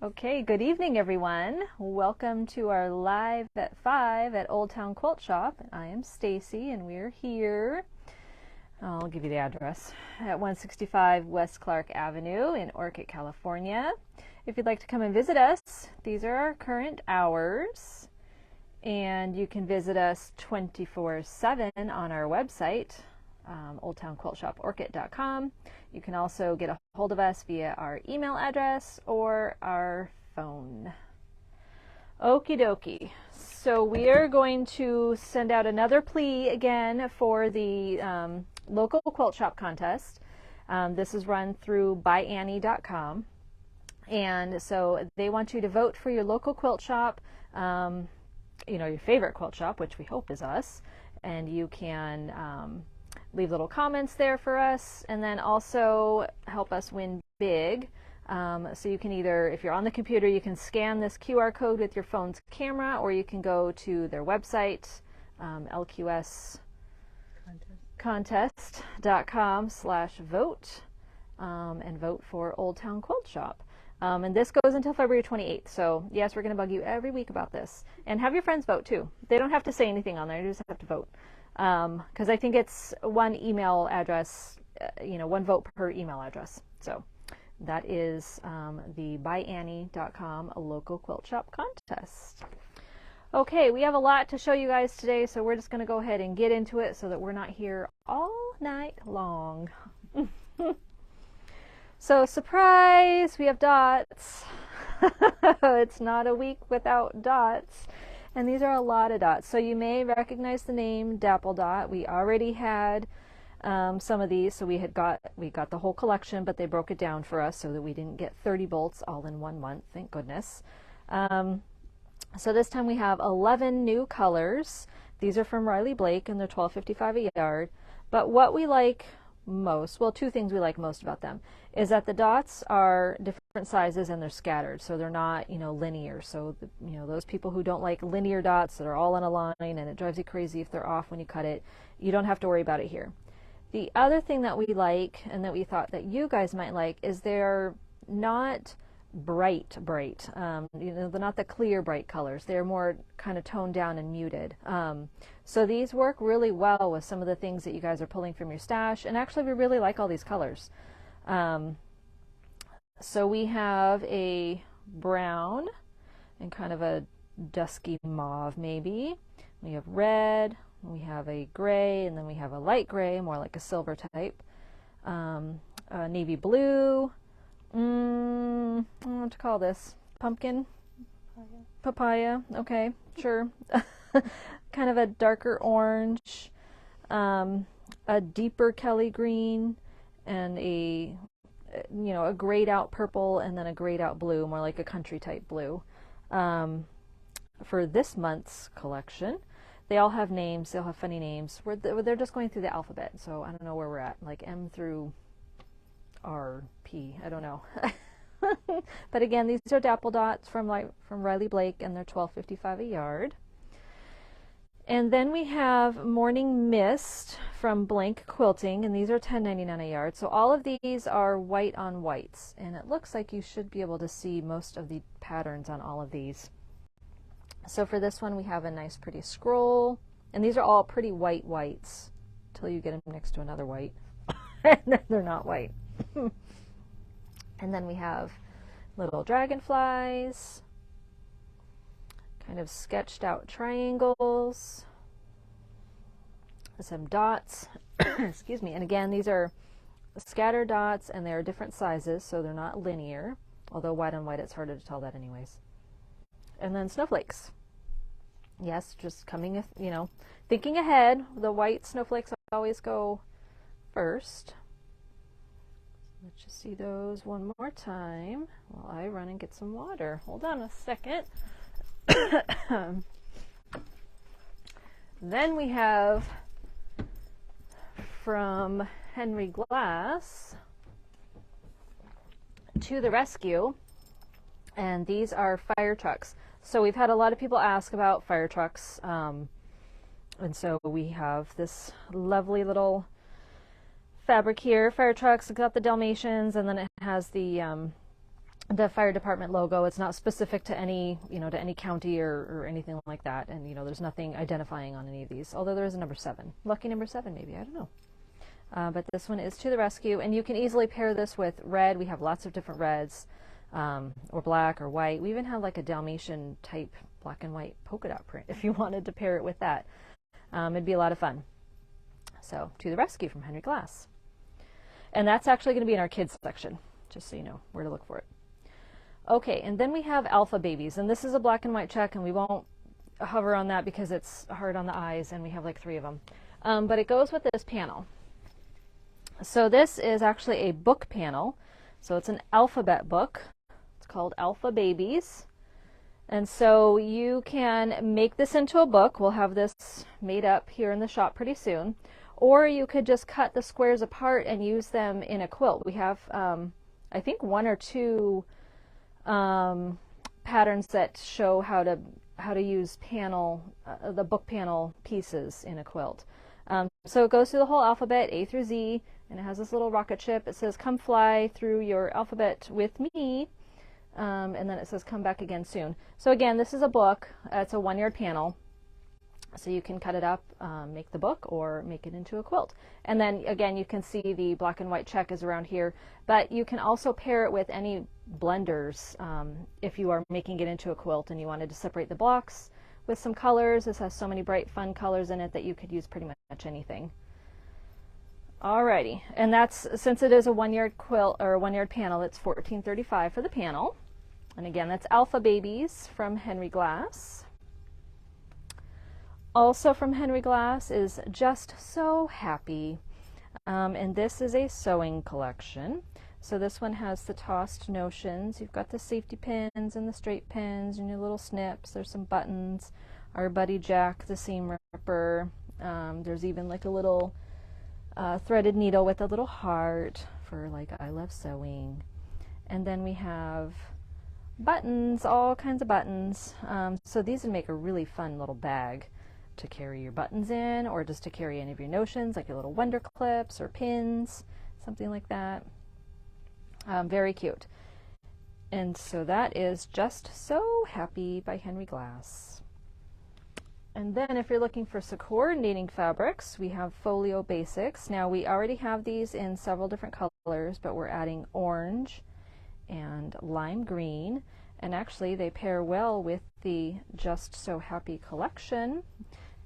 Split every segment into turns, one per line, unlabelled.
Okay, good evening, everyone. Welcome to our live at 5 at Old Town Quilt Shop. I am Stacy, and we're here. I'll give you the address at 165 West Clark Avenue in Orchid, California. If you'd like to come and visit us, these are our current hours, and you can visit us 24/7 on our website, oldtownquiltshoporchid.com. You can also get a hold of us via our email address or our phone. Okie dokie. So we are going to send out another plea again for the local quilt shop contest. This is run through byannie.com. And so they want you to vote for your local quilt shop, your favorite quilt shop, which we hope is us. And you can leave little comments there for us, and then also help us win big. So you can either, if you're on the computer, you can scan this QR code with your phone's camera, or you can go to their website, lqscontest.com/vote, and vote for Old Town Quilt Shop. And this goes until February 28th. So yes, we're going to bug you every week about this. And have your friends vote too. They don't have to say anything on there. You just have to vote. Because I think it's one email address, one vote per email address. So that is the byannie.com local quilt shop contest. Okay, we have a lot to show you guys today, so we're just going to go ahead and get into it so that we're not here all night long. So surprise, we have dots. It's not a week without dots. And these are a lot of dots. So you may recognize the name Dapple dot. We already had some of these, so we got the whole collection, but they broke it down for us so that we didn't get 30 bolts all in 1 month, thank goodness. So this time we have 11 new colors. These are from Riley Blake, and they're $12.55 a yard. But what we like most, well, two things we like most about them, is that the dots are different sizes and they're scattered, so they're not linear. So those people who don't like linear dots that are all in a line and it drives you crazy if they're off when you cut it, you don't have to worry about it here. The other thing that we like, and that we thought that you guys might like, is they're not bright. They're not the clear bright colors. They're more kind of toned down and muted. So these work really well with some of the things that you guys are pulling from your stash, and actually we really like all these colors. So we have a brown and kind of a dusky mauve maybe. We have red, we have a gray, and then we have a light gray, more like a silver type. Navy blue. I don't know what to call this. Pumpkin? Papaya. Okay, sure. Kind of a darker orange, a deeper Kelly green, and a grayed out purple, and then a grayed out blue, more like a country type blue. For this month's collection, they all have names. They all have funny names. They're just going through the alphabet, so I don't know where we're at, like M through R, P, I don't know. But again, these are Dapple dots from Riley Blake, and they're $12.55 a yard. And then we have Morning Mist from Blank Quilting, and these are $10.99 a yard. So all of these are white on whites, and it looks like you should be able to see most of the patterns on all of these. So for this one, we have a nice pretty scroll, and these are all pretty white whites until you get them next to another white, and then they're not white. And then we have little dragonflies, kind of sketched out triangles, some dots, excuse me, and again, these are scattered dots, and they're different sizes, so they're not linear, although white on white, it's harder to tell that anyways. And then snowflakes. Yes, just coming, thinking ahead. The white snowflakes always go first. Let's just see those one more time while I run and get some water. Hold on a second. Then we have from Henry Glass, To the Rescue, and these are fire trucks. So we've had a lot of people ask about fire trucks, and so we have this lovely little fabric here. Fire trucks, it's got the Dalmatians, and then it has the fire department logo. It's not specific to any, to any county or anything like that. And, there's nothing identifying on any of these, although there is a number 7. Lucky number 7, maybe, I don't know. But this one is To the Rescue, and you can easily pair this with red. We have lots of different reds, or black or white. We even have like a Dalmatian type black and white polka dot print if you wanted to pair it with that. It'd be a lot of fun. So, To the Rescue from Henry Glass. And that's actually going to be in our kids section, just so you know where to look for it. Okay, and then we have Alpha Babies, and this is a black and white check, and we won't hover on that because it's hard on the eyes, and we have like 3 of them. But it goes with this panel. So this is actually a book panel. So it's an alphabet book. It's called Alpha Babies. And so you can make this into a book. We'll have this made up here in the shop pretty soon. Or you could just cut the squares apart and use them in a quilt. We have, I think, 1 or 2 patterns that show how to use the book panel pieces in a quilt. So it goes through the whole alphabet, A through Z, and it has this little rocket ship. It says, "Come fly through your alphabet with me," and then it says, "Come back again soon." So again, this is a book. It's a 1-yard panel. So you can cut it up, make the book, or make it into a quilt. And then again, you can see the black and white check is around here, but you can also pair it with any blenders if you are making it into a quilt and you wanted to separate the blocks with some colors. This has so many bright, fun colors in it that you could use pretty much anything. Alrighty, and that's, since it is a 1-yard quilt or a 1-yard panel, it's $14.35 for the panel. And again, that's Alpha Babies from Henry Glass. Also from Henry Glass is Just So Happy, and this is a sewing collection. So this one has the tossed notions. You've got the safety pins and the straight pins and your little snips. There's some buttons, our buddy Jack, the seam ripper. There's even like a little threaded needle with a little heart for like I love sewing. And then we have buttons, all kinds of buttons. So these would make a really fun little bag to carry your buttons in, or just to carry any of your notions, like your little wonder clips or pins, something like that. Very cute. And so that is Just So Happy by Henry Glass. And then if you're looking for some coordinating fabrics, we have Folio Basics. Now we already have these in several different colors, but we're adding orange and lime green, and actually they pair well with the Just So Happy collection.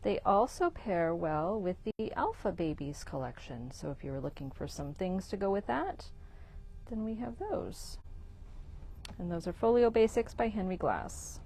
They also pair well with the Alpha Babies collection. So if you were looking for some things to go with that, then we have those. And those are Folio Basics by Henry Glass.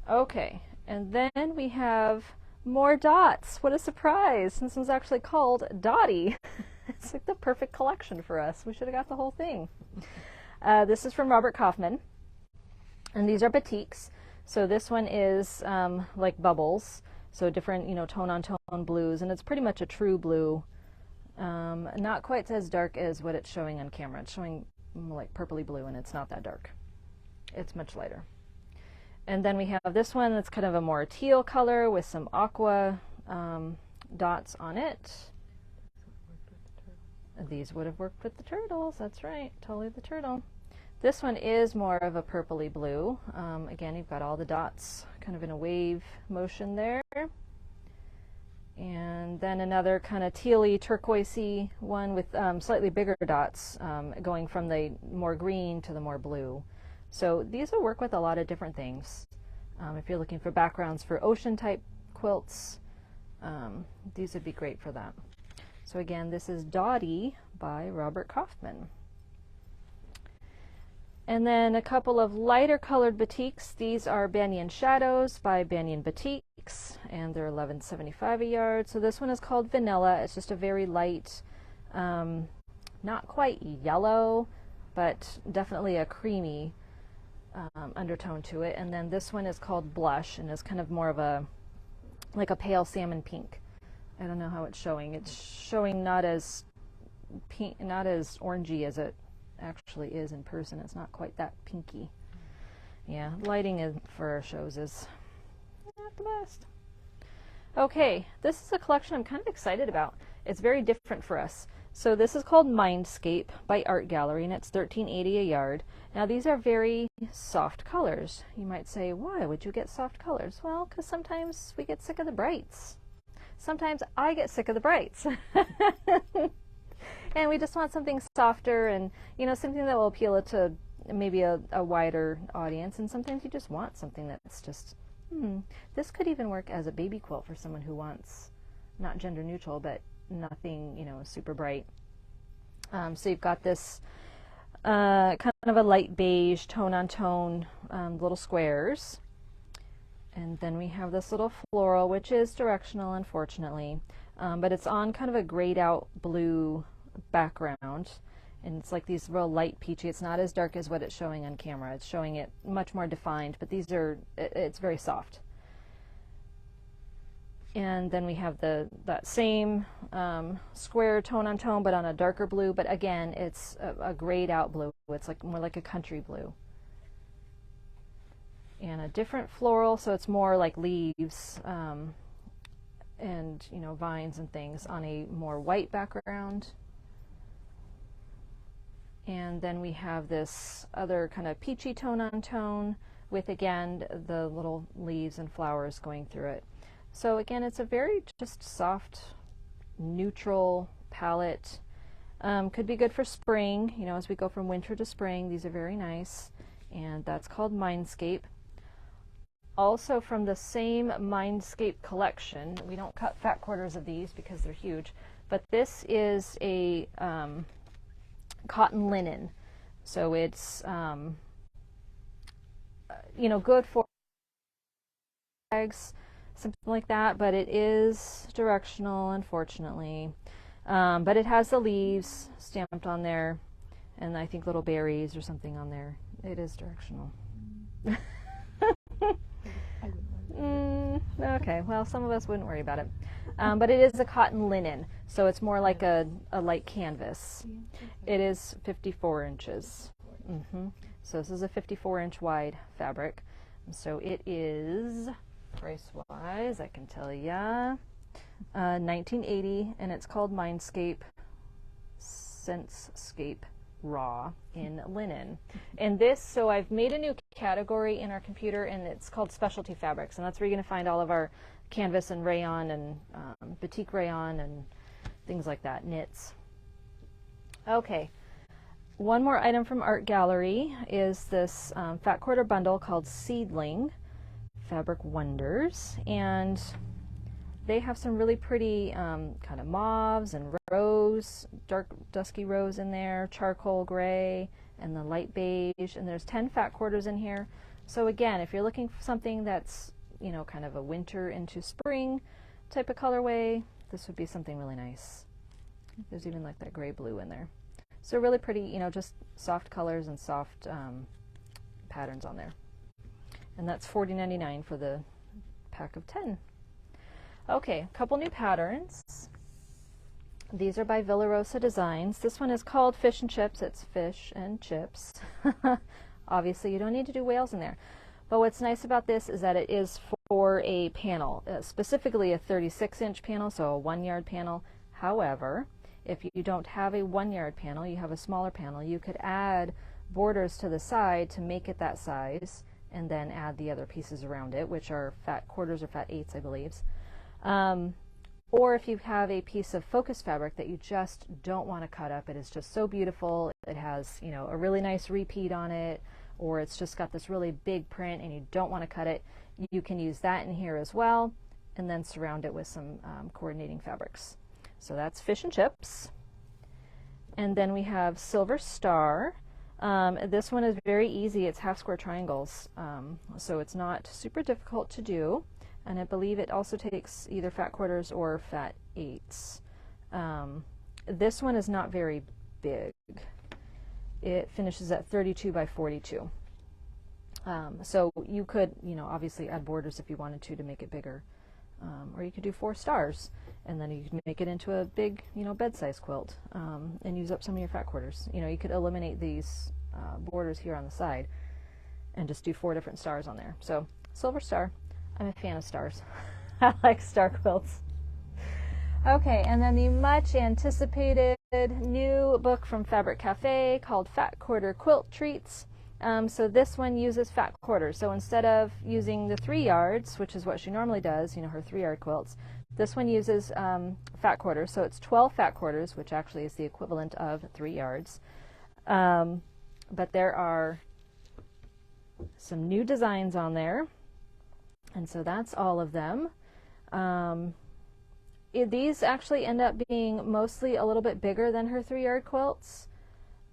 Okay, and then we have more dots. What a surprise! This one's actually called Dottie. It's like the perfect collection for us. We should have got the whole thing. This is from Robert Kaufman, and these are batiks. So this one is like bubbles, so different, tone-on-tone blues, and it's pretty much a true blue. Not quite as dark as what it's showing on camera. It's showing like purpley blue, and it's not that dark. It's much lighter. And then we have this one that's kind of a more teal color with some aqua dots on it. These would have worked with the turtles. That's right, totally the turtle. This one is more of a purpley blue. Again, you've got all the dots kind of in a wave motion there. And then another kind of tealy, turquoisey one with slightly bigger dots going from the more green to the more blue. So these will work with a lot of different things. If you're looking for backgrounds for ocean type quilts, these would be great for that. So again, this is Dottie by Robert Kaufman. And then a couple of lighter colored batiks. These are Banyan Shadows by Banyan Batiks, and they're $11.75 a yard. So this one is called Vanilla. It's just a very light, not quite yellow, but definitely a creamy undertone to it. And then this one is called Blush, and is kind of more of a like a pale salmon pink. I don't know how it's showing. It's showing not as pink, not as orangey as it actually is in person. It's not quite that pinky. Yeah, lighting for our shows is not the best. Okay, this is a collection I'm kind of excited about. It's very different for us. So this is called Mindscape by Art Gallery, and it's $13.80 a yard. Now these are very soft colors. You might say, why would you get soft colors? Well, because sometimes we get sick of the brights. Sometimes I get sick of the brights. And we just want something softer and, you know, something that will appeal to maybe a wider audience. And sometimes you just want something that's just, this could even work as a baby quilt for someone who wants, not gender neutral, but nothing, you know, super bright. So you've got this kind of a light beige tone-on-tone little squares. And then we have this little floral, which is directional, unfortunately. But it's on kind of a grayed out blue background. And it's like these real light peachy. It's not as dark as what it's showing on camera. It's showing it much more defined, but these are, it's very soft. And then we have that same square tone on tone, but on a darker blue. But again, it's a grayed out blue. It's like more like a country blue. And a different floral, so it's more like leaves and, you know, vines and things on a more white background. And then we have this other kind of peachy tone on tone with, again, the little leaves and flowers going through it. So again, it's a very just soft, neutral palette. Could be good for spring, you know, as we go from winter to spring. These are very nice. And that's called Mindscape. Also from the same Mindscape collection, we don't cut fat quarters of these because they're huge, but this is a cotton linen. So it's, you know, good for bags, something like that, but it is directional, unfortunately. But it has the leaves stamped on there, and I think little berries or something on there. It is directional. Okay, well, some of us wouldn't worry about it. But it is a cotton linen, so it's more like a light canvas. It is 54 inches. So this is a 54-inch wide fabric. So it is, price-wise, I can tell ya, $19.80, and it's called Mindscape Scentscape Raw in linen. And this, so I've made a new category in our computer, and it's called specialty fabrics, and that's where you're going to find all of our canvas and rayon and batik rayon and things like that, knits. Okay, one more item from Art Gallery is this fat quarter bundle called Seedling Fabric Wonders, and they have some really pretty kind of mauves and rose, dark dusky rose in there, charcoal gray, and the light beige, and there's 10 fat quarters in here. So again, if you're looking for something that's, you know, kind of a winter into spring type of colorway, this would be something really nice. There's even like that gray blue in there. So really pretty, you know, just soft colors and soft patterns on there. And that's $40.99 for the pack of 10. Okay, a couple new patterns. These are by Villarosa Designs. This one is called Fish and Chips. It's fish and chips. Obviously, you don't need to do whales in there. But what's nice about this is that it is for a panel, specifically a 36-inch panel, so a 1-yard panel. However, if you don't have a 1-yard panel, you have a smaller panel, you could add borders to the side to make it that size, and then add the other pieces around it, which are fat quarters or fat eighths, I believe. Or if you have a piece of focus fabric that you just don't want to cut up, it is just so beautiful, it has, you know, a really nice repeat on it, or it's just got this really big print and you don't want to cut it, you can use that in here as well, and then surround it with some coordinating fabrics. So that's Fish and Chips. And then we have Silver Star. This one is very easy. It's half square triangles, so it's not super difficult to do. And I believe it also takes either fat quarters or fat eighths. This one is not very big. It finishes at 32 by 42. So you could, you know, obviously add borders if you wanted to make it bigger. Or you could do 4 stars, and then you could make it into a big, you know, bed-size quilt, and use up some of your fat quarters. You know, you could eliminate these borders here on the side and just do 4 different stars on there. So Silver Star. I'm a fan of stars. I like star quilts. Okay, and then the much anticipated new book from Fabric Cafe called Fat Quarter Quilt Treats. So this one uses fat quarters. So instead of using the 3 yards, which is what she normally does, you know, her 3-yard quilts, this one uses fat quarters. So it's 12 fat quarters, which actually is the equivalent of 3 yards. But there are some new designs on there. And so that's all of them. These actually end up being mostly a little bit bigger than her 3-yard quilts.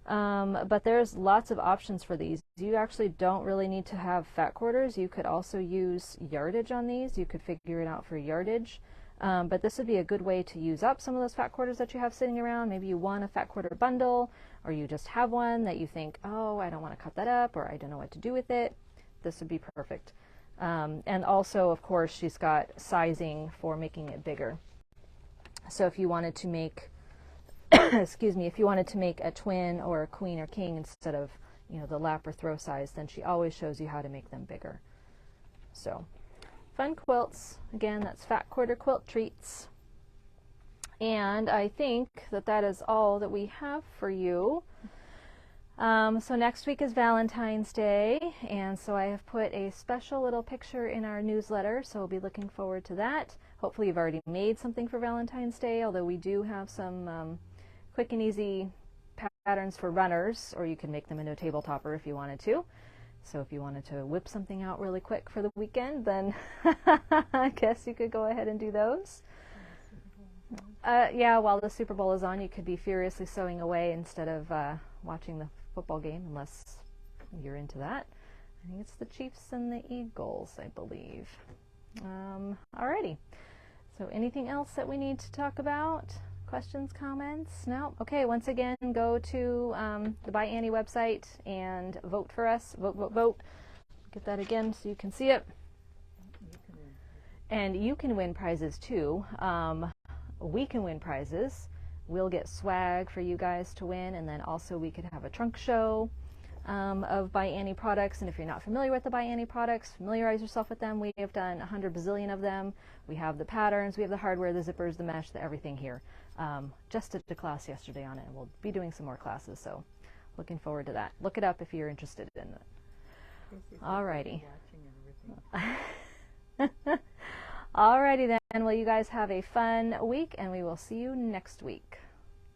But there's lots of options for these. You actually don't really need to have fat quarters. You could also use yardage on these. You could figure it out for yardage. But this would be a good way to use up some of those fat quarters that you have sitting around. Maybe you want a fat quarter bundle, or you just have one that you think, oh, I don't want to cut that up, or I don't know what to do with it. This would be perfect. And also, of course, she's got sizing for making it bigger. So if you wanted to make excuse me, if you wanted to make a twin or a queen or king instead of, you know, the lap or throw size, then she always shows you how to make them bigger. So, fun quilts. Again, that's Fat Quarter Quilt Treats. And I think that that is all that we have for you. So next week is Valentine's Day, and so I have put a special little picture in our newsletter, so we'll be looking forward to that. Hopefully you've already made something for Valentine's Day, although we do have some quick and easy patterns for runners, or you can make them into a table topper if you wanted to. So if you wanted to whip something out really quick for the weekend, then I guess you could go ahead and do those. Yeah, while the Super Bowl is on, you could be furiously sewing away instead of watching the football game, unless you're into that. I think it's the Chiefs and the Eagles, I believe. Alrighty. So anything else that we need to talk about? Questions, comments? No? Okay, once again, go to the By Annie website and vote for us. Vote, vote, vote. Get that again so you can see it. And you can win prizes too. We can win prizes. We'll get swag for you guys to win, and then also we could have a trunk show of By Annie products. And if you're not familiar with the By Annie products, familiarize yourself with them. We have done 100 bazillion of them. We have the patterns, we have the hardware, the zippers, the mesh, the everything here. Just did a class yesterday on it, and we'll be doing some more classes, so looking forward to that. Look it up if you're interested in it. Alrighty. Alrighty then. Well, you guys have a fun week, and we will see you next week.